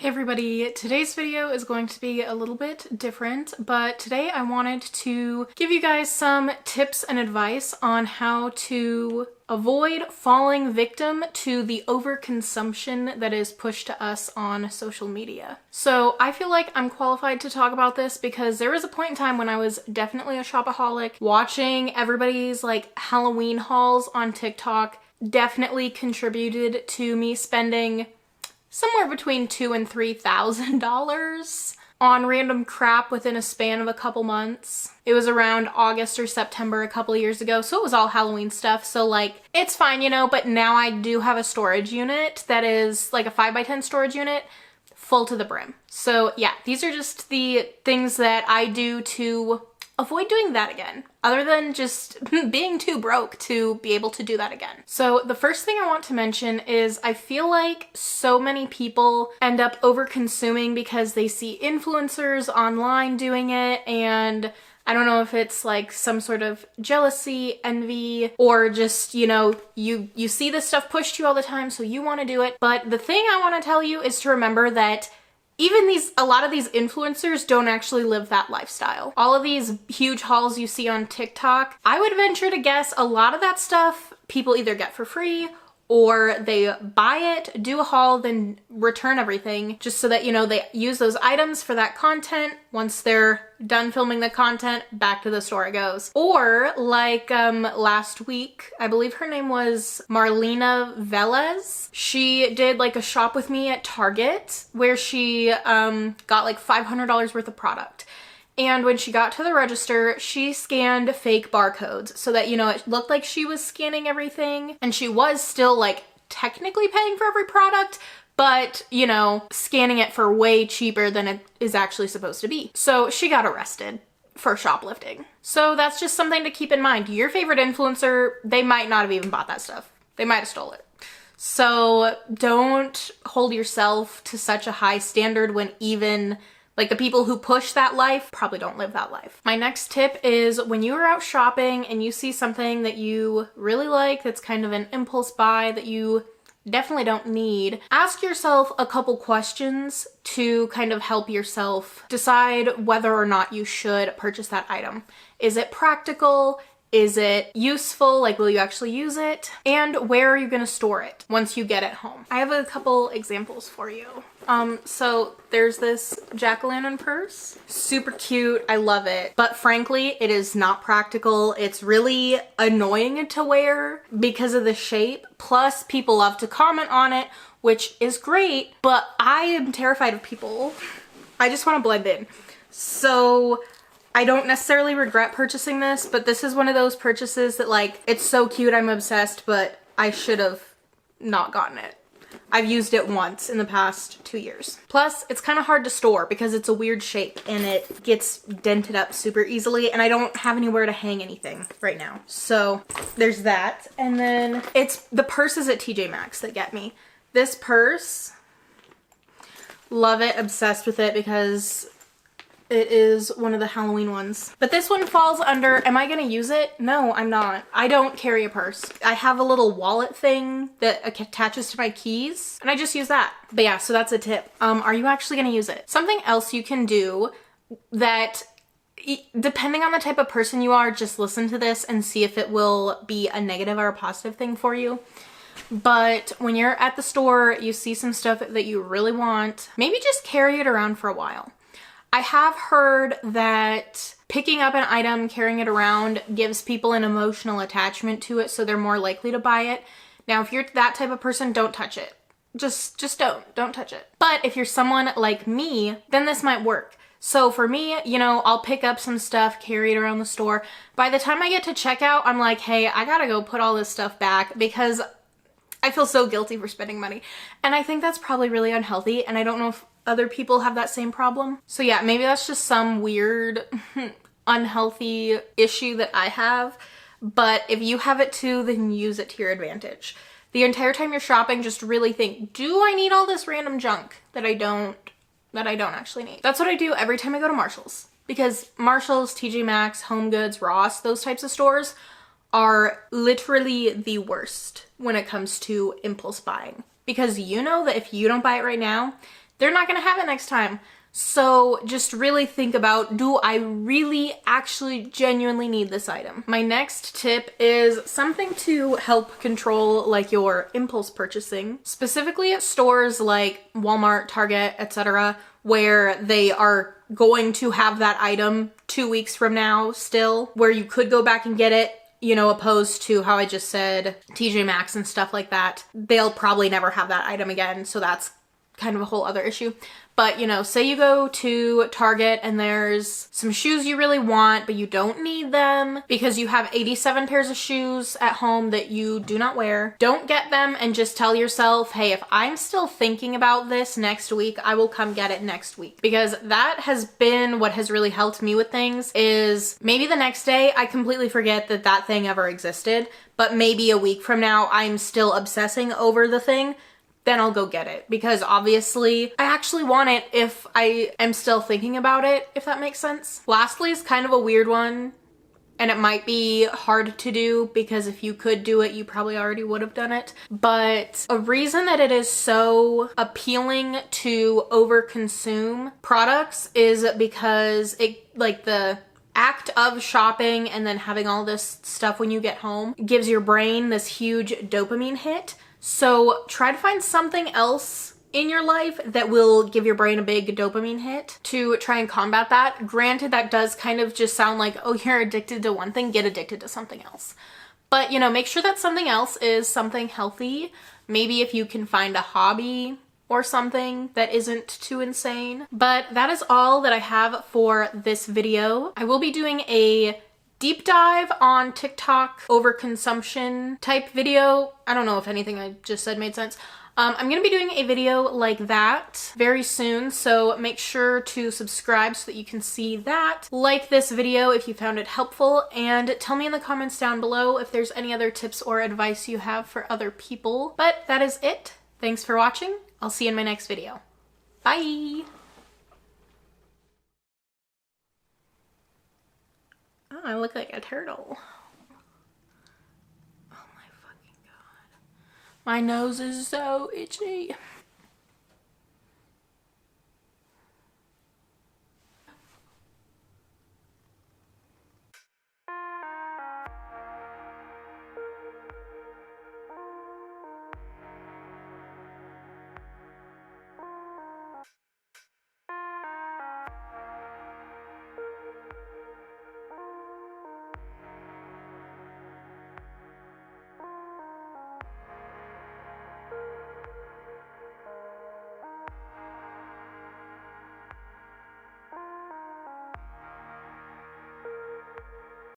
Hey everybody, today's video is going to be a little bit different, but today I wanted to give you guys some tips and advice on how to avoid falling victim to the overconsumption that is pushed to us on social media. So I feel like I'm qualified to talk about this because there was a point in time when I was definitely a shopaholic. Watching everybody's like Halloween hauls on TikTok definitely contributed to me spending somewhere between $2,000 and $3,000 on random crap within a span of a couple months. It was around August or September a couple of years ago, so it was all Halloween stuff, so like, it's fine, you know, but now I do have a storage unit that is like a 5x10 storage unit, full to the brim. So yeah, these are just the things that I do to avoid doing that again, other than just being too broke to be able to do that again. So the first thing I want to mention is I feel like so many people end up over consuming because they see influencers online doing it, and I don't know if it's like some sort of jealousy, envy, or just, you know, you see this stuff pushed to you all the time, so you want to do it. But the thing I want to tell you is to remember that even a lot of these influencers don't actually live that lifestyle. All of these huge hauls you see on TikTok, I would venture to guess a lot of that stuff people either get for free or they buy it, do a haul, then return everything just so that, you know, they use those items for that content. Once they're done filming the content, back to the store it goes. Or like last week, I believe her name was Marlena Velez. She did like a shop with me at Target where she got like $500 worth of product. And when she got to the register, she scanned fake barcodes so that, you know, it looked like she was scanning everything and she was still like technically paying for every product, but, you know, scanning it for way cheaper than it is actually supposed to be. So she got arrested for shoplifting. So that's just something to keep in mind. Your favorite influencer, they might not have even bought that stuff. They might have stole it. So don't hold yourself to such a high standard when even like the people who push that life probably don't live that life. My next tip is when you are out shopping and you see something that you really like that's kind of an impulse buy that you definitely don't need, ask yourself a couple questions to kind of help yourself decide whether or not you should purchase that item. Is it practical? Is it useful? Like, will you actually use it? And where are you gonna store it once you get it home? I have a couple examples for you. So there's this jack-o'-lantern purse. Super cute, I love it. But frankly, it is not practical. It's really annoying to wear because of the shape. Plus, people love to comment on it, which is great, but I am terrified of people. I just wanna blend in. So I don't necessarily regret purchasing this, but this is one of those purchases that like, it's so cute, I'm obsessed, but I should have not gotten it. I've used it once in the past 2 years. Plus, it's kind of hard to store because it's a weird shape and it gets dented up super easily, and I don't have anywhere to hang anything right now. So there's that. And then it's the purses at TJ Maxx that get me. This purse, love it, obsessed with it because it is one of the Halloween ones. But this one falls under, am I gonna use it? No, I'm not. I don't carry a purse. I have a little wallet thing that attaches to my keys, and I just use that. But yeah, so that's a tip. Are you actually gonna use it? Something else you can do that, depending on the type of person you are, just listen to this and see if it will be a negative or a positive thing for you. But when you're at the store, you see some stuff that you really want, maybe just carry it around for a while. I have heard that picking up an item, carrying it around, gives people an emotional attachment to it, so they're more likely to buy it. Now, if you're that type of person, don't touch it. Just don't touch it. But if you're someone like me, then this might work. So for me, you know, I'll pick up some stuff, carry it around the store. By the time I get to checkout, I'm like, hey, I gotta go put all this stuff back because I feel so guilty for spending money. And I think that's probably really unhealthy, and I don't know if other people have that same problem. So yeah, maybe that's just some weird unhealthy issue that I have, but if you have it too, then use it to your advantage. The entire time you're shopping, just really think, do I need all this random junk that I don't actually need? That's what I do every time I go to Marshall's, because Marshall's, TJ Maxx, Home Goods, Ross, those types of stores are literally the worst when it comes to impulse buying, because you know that if you don't buy it right now, they're not gonna have it next time. So just really think about, do I really actually genuinely need this item? My next tip is something to help control like your impulse purchasing, specifically at stores like Walmart, Target, etc., where they are going to have that item 2 weeks from now still, where you could go back and get it, you know, opposed to how I just said TJ Maxx and stuff like that. They'll probably never have that item again, so that's kind of a whole other issue. But, you know, say you go to Target and there's some shoes you really want, but you don't need them because you have 87 pairs of shoes at home that you do not wear. Don't get them and just tell yourself, hey, if I'm still thinking about this next week, I will come get it next week. Because that has been what has really helped me with things, is maybe the next day I completely forget that that thing ever existed, but maybe a week from now I'm still obsessing over the thing. Then I'll go get it, because obviously I actually want it if I am still thinking about it, if that makes sense. Lastly is kind of a weird one, and it might be hard to do because if you could do it, you probably already would have done it. But a reason that it is so appealing to overconsume products is because it, like, the act of shopping and then having all this stuff when you get home gives your brain this huge dopamine hit. So try to find something else in your life that will give your brain a big dopamine hit to try and combat that. Granted, that does kind of just sound like, oh, you're addicted to one thing, get addicted to something else. But, you know, make sure that something else is something healthy. Maybe if you can find a hobby or something that isn't too insane. But that is all that I have for this video. I will be doing a deep dive on TikTok overconsumption type video. I don't know if anything I just said made sense. I'm gonna be doing a video like that very soon, so make sure to subscribe so that you can see that. Like this video if you found it helpful, and tell me in the comments down below if there's any other tips or advice you have for other people. But that is it. Thanks for watching. I'll see you in my next video. Bye! Oh, I look like a turtle. Oh my fucking god. My nose is so itchy.